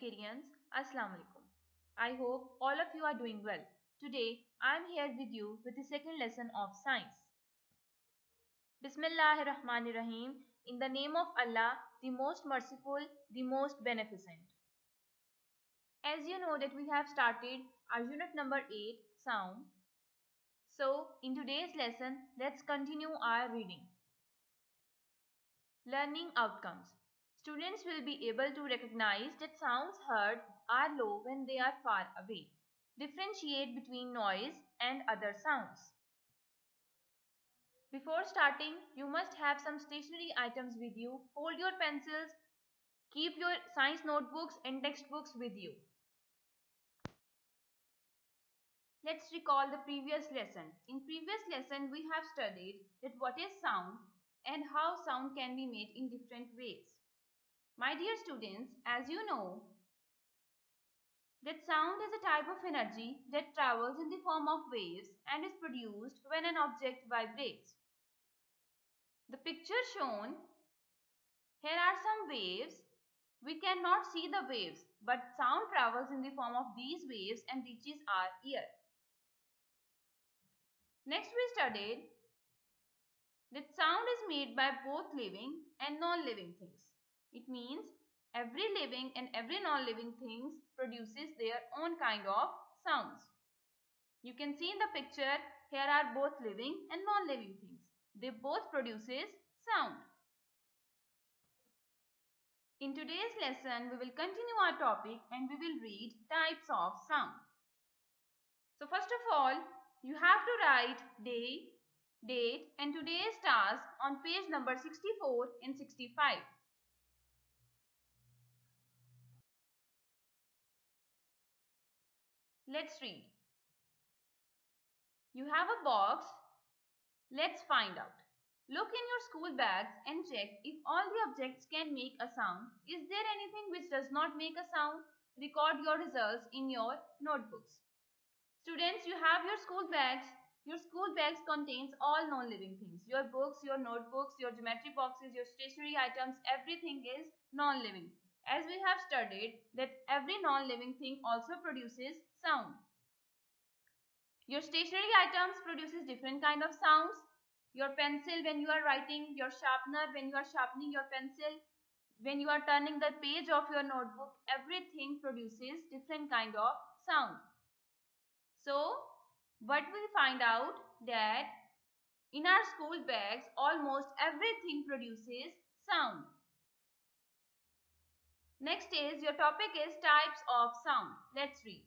Educarians, Assalamu alaikum. I hope all of you are doing well. Today I am here with you with the second lesson of science. Bismillahirrahmanirrahim. In the name of Allah, the most merciful, the most beneficent. As you know that we have started our unit number 8, sound. So in today's lesson, let's continue our reading. Learning outcomes. Students will be able to recognize that sounds heard are low when they are far away. Differentiate between noise and other sounds. Before starting, you must have some stationery items with you. Hold your pencils. Keep your science notebooks and textbooks with you. Let's recall the previous lesson. In previous lesson, we have studied that what is sound and how sound can be made in different ways. My dear students, as you know, that sound is a type of energy that travels in the form of waves and is produced when an object vibrates. The picture shown, here are some waves. We cannot see the waves, but sound travels in the form of these waves and reaches our ear. Next we studied that sound is made by both living and non-living things. It means every living and every non-living things produces their own kind of sounds. You can see in the picture, here are both living and non-living things. They both produces sound. In today's lesson, we will continue our topic and we will read types of sound. So first of all, you have to write day, date and today's task on page number 64 and 65. Let's read. You have a box. Let's find out. Look in your school bags and check if all the objects can make a sound. Is there anything which does not make a sound? Record your results in your notebooks. Students, you have your school bags. Your school bags contains all non-living things. Your books, your notebooks, your geometry boxes, your stationery items, everything is non-living. As we have studied that every non-living thing also produces sound. Your stationery items produces different kind of sounds. Your pencil when you are writing, your sharpener when you are sharpening your pencil, when you are turning the page of your notebook, everything produces different kind of sound. So, what we find out that in our school bags, almost everything produces sound. Next is, your topic is types of sound. Let's read.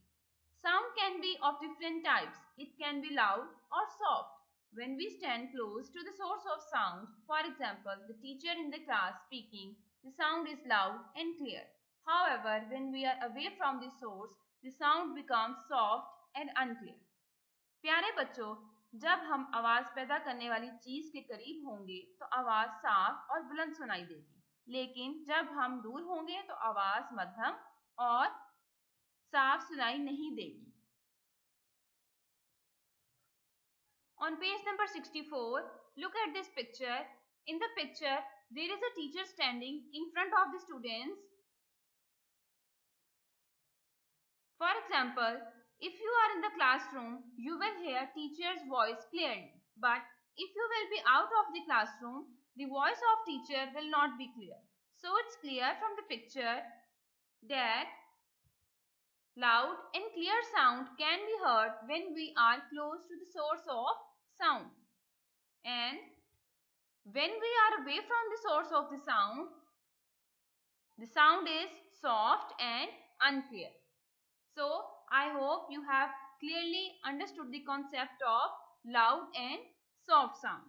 Sound can be of different types. It can be loud or soft. When we stand close to the source of sound, for example, the teacher in the class speaking, the sound is loud and clear. However, when we are away from the source, the sound becomes soft and unclear. प्यारे बच्चों, जब हम आवाज पैदा करने वाली चीज के करीब होंगे तो आवाज साफ और बुलंद सुनाई देगी, लेकिन जब हम दूर होंगे तो आवाज मध्यम और साफ सुनाई नहीं देगी. On page number 64, look at this picture. In the picture, there is a teacher standing in front of the students. For example, if you are in the classroom, you will hear teacher's voice clearly. But if you will be out of the classroom, the voice of teacher will not be clear. So it's clear from the picture that loud and clear sound can be heard when we are close to the source of sound. And when we are away from the source of the sound is soft and unclear. So, I hope you have clearly understood the concept of loud and soft sound.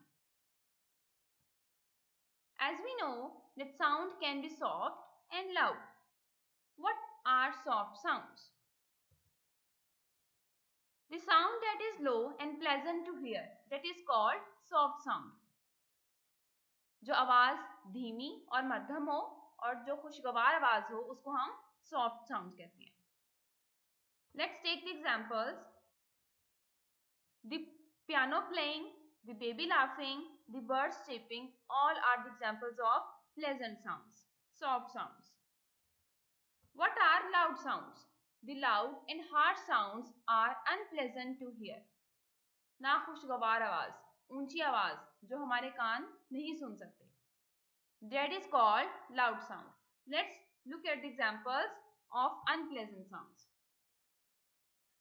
As we know that sound can be soft and loud. What are soft sounds? The sound that is low and pleasant to hear, that is called soft sound. जो आवाज धीमी और मध्यम हो और जो खुशगवार आवाज हो उसको हम soft sound कहते हैं. Let's take the examples. The piano playing, the baby laughing, the birds chirping, all are the examples of pleasant sounds, soft sounds. What are loud sounds? The loud and harsh sounds are unpleasant to hear. नाखुशगवार आवाज, ऊंची आवाज जो हमारे कान नहीं सुन सकते. That is called loud sound. Let's look at the examples of unpleasant sounds.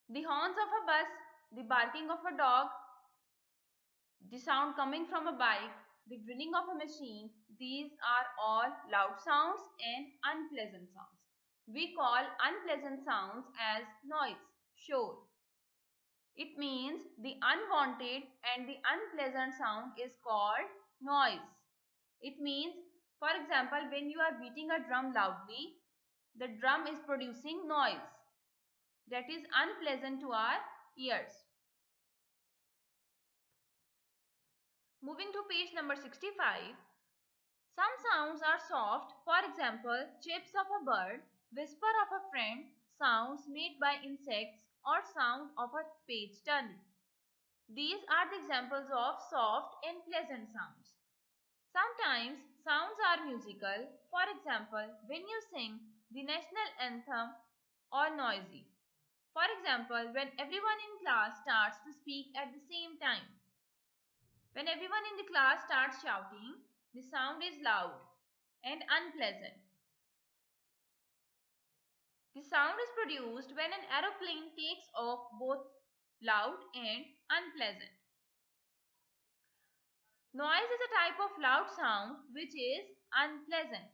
The horns of a bus, the barking of a dog, the sound coming from a bike, the drilling of a machine, these are all loud sounds and unpleasant sounds. We call unpleasant sounds as noise, shore. It means the unwanted and the unpleasant sound is called noise. It means, for example, when you are beating a drum loudly, the drum is producing noise that is unpleasant to our ears. Moving to page number 65, some sounds are soft, for example, chirps of a bird, whisper of a friend, sounds made by insects, or sound of a page turning. These are the examples of soft and pleasant sounds. Sometimes sounds are musical, for example, when you sing the national anthem or noisy. For example, when everyone in class starts to speak at the same time. When everyone in the class starts shouting, the sound is loud and unpleasant. The sound is produced when an aeroplane takes off, both loud and unpleasant. Noise is a type of loud sound which is unpleasant.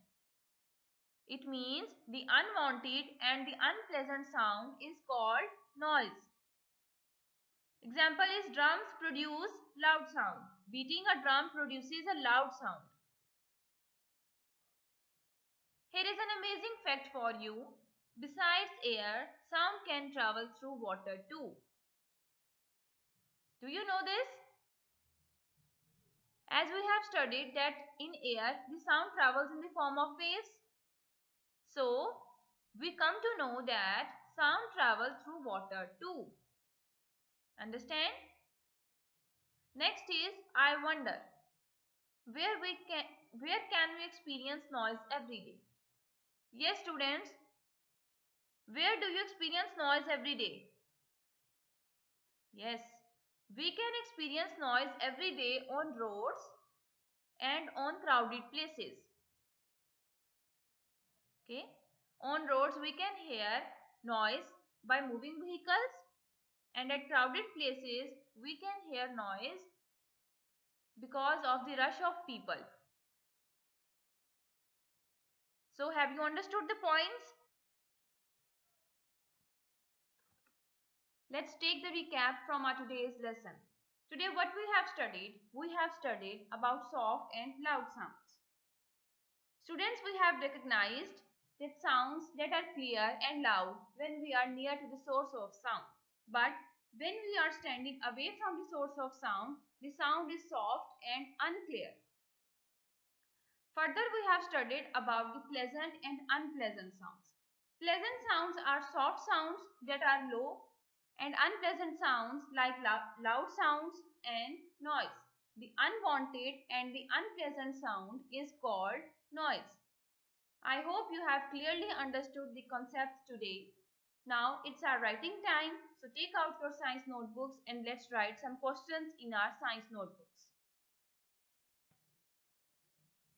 It means the unwanted and the unpleasant sound is called noise. Example is drums produce loud sound. Beating a drum produces a loud sound. Here is an amazing fact for you. Besides air, sound can travel through water too. Do you know this? As we have studied that in air, the sound travels in the form of waves. So, we come to know that sound travels through water too. Understand? Next is I wonder. Where can we experience noise every day? Yes, students. Where do you experience noise every day? Yes, we can experience noise every day on roads and on crowded places. Okay, on roads we can hear noise by moving vehicles, and at crowded places we can hear noise because of the rush of people. So have you understood the points? Let's take the recap from our today's lesson. Today what we have studied about soft and loud sounds. Students, we have recognized that sounds that are clear and loud when we are near to the source of sound. But when we are standing away from the source of sound, the sound is soft and unclear. Further, we have studied about the pleasant and unpleasant sounds. Pleasant sounds are soft sounds that are low, and unpleasant sounds like loud sounds and noise. The unwanted and the unpleasant sound is called noise. I hope you have clearly understood the concepts today. Now it's our writing time, so take out your science notebooks and let's write some questions in our science notebooks.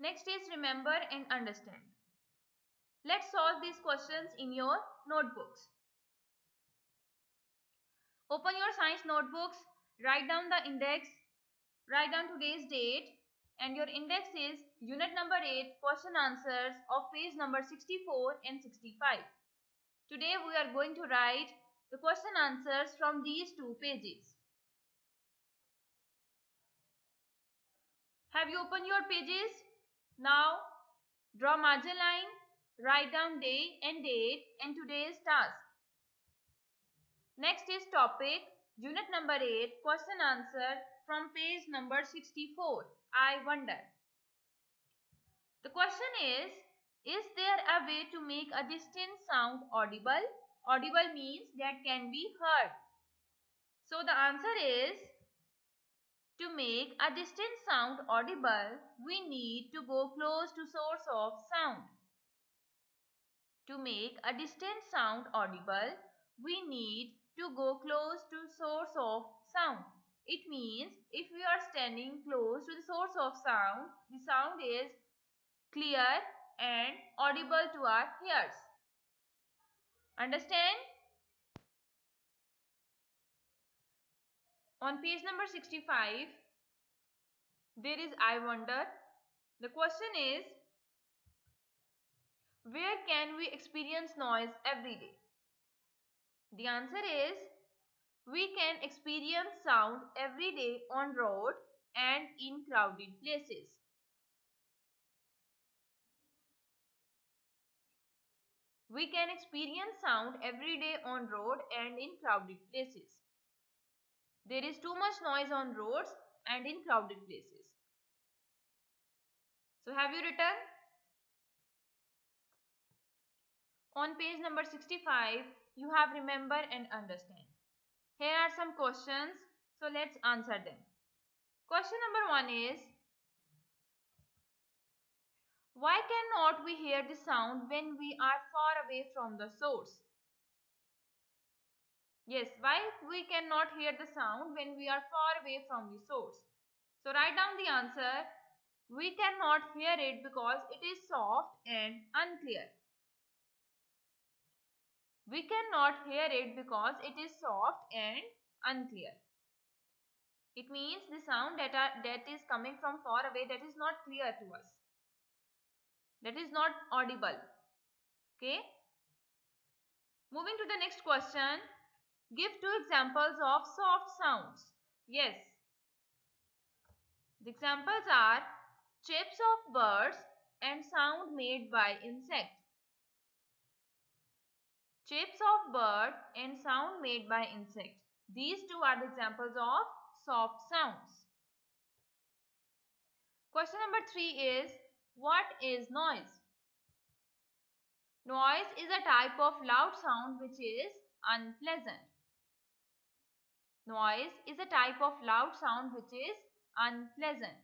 Next is remember and understand. Let's solve these questions in your notebooks. Open your science notebooks, write down the index, write down today's date, and your index is unit number 8 question answers of page number 64 and 65. Today we are going to write the question answers from these two pages. Have you opened your pages? Now draw margin line, write down day and date and today's task. Next is topic, unit number 8, question answer from page number 64. I wonder. The question is there a way to make a distant sound audible? Audible means that can be heard. So the answer is, to make a distant sound audible, we need to go close to source of sound. To make a distant sound audible, we need to go close to source of sound. It means if we are standing close to the source of sound, the sound is clear and audible to our ears. Understand? On page number 65, there is I wonder. The question is, where can we experience noise every day? The answer is, we can experience sound every day on road and in crowded places. We can experience sound every day on road and in crowded places. There is too much noise on roads and in crowded places. So have you written? On page number 65, you have remember and understand. Here are some questions, so let's answer them. Question number 1 is, why cannot we hear the sound when we are far away from the source? Yes, why we cannot hear the sound when we are far away from the source? So write down the answer. We cannot hear it because it is soft and unclear. We cannot hear it because it is soft and unclear. It means the sound that is coming from far away, that is not clear to us. That is not audible. Okay. Moving to the next question. Give 2 examples of soft sounds. Yes. The examples are chirps of birds and sound made by insect. Chirps of bird and sound made by insect. These two are the examples of soft sounds. Question number 3 is, what is noise? Noise is a type of loud sound which is unpleasant. Noise is a type of loud sound which is unpleasant.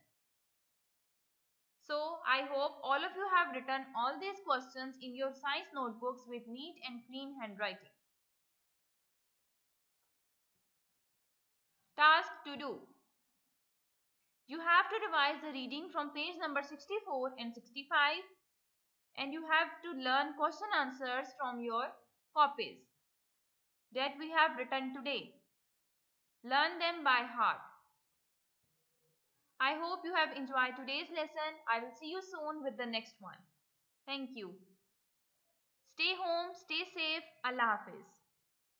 So, I hope all of you have written all these questions in your science notebooks with neat and clean handwriting. Task to do. You have to revise the reading from page number 64 and 65, and you have to learn question answers from your copies that we have written today. Learn them by heart. I hope you have enjoyed today's lesson. I will see you soon with the next one. Thank you. Stay home, stay safe. Allah Hafiz.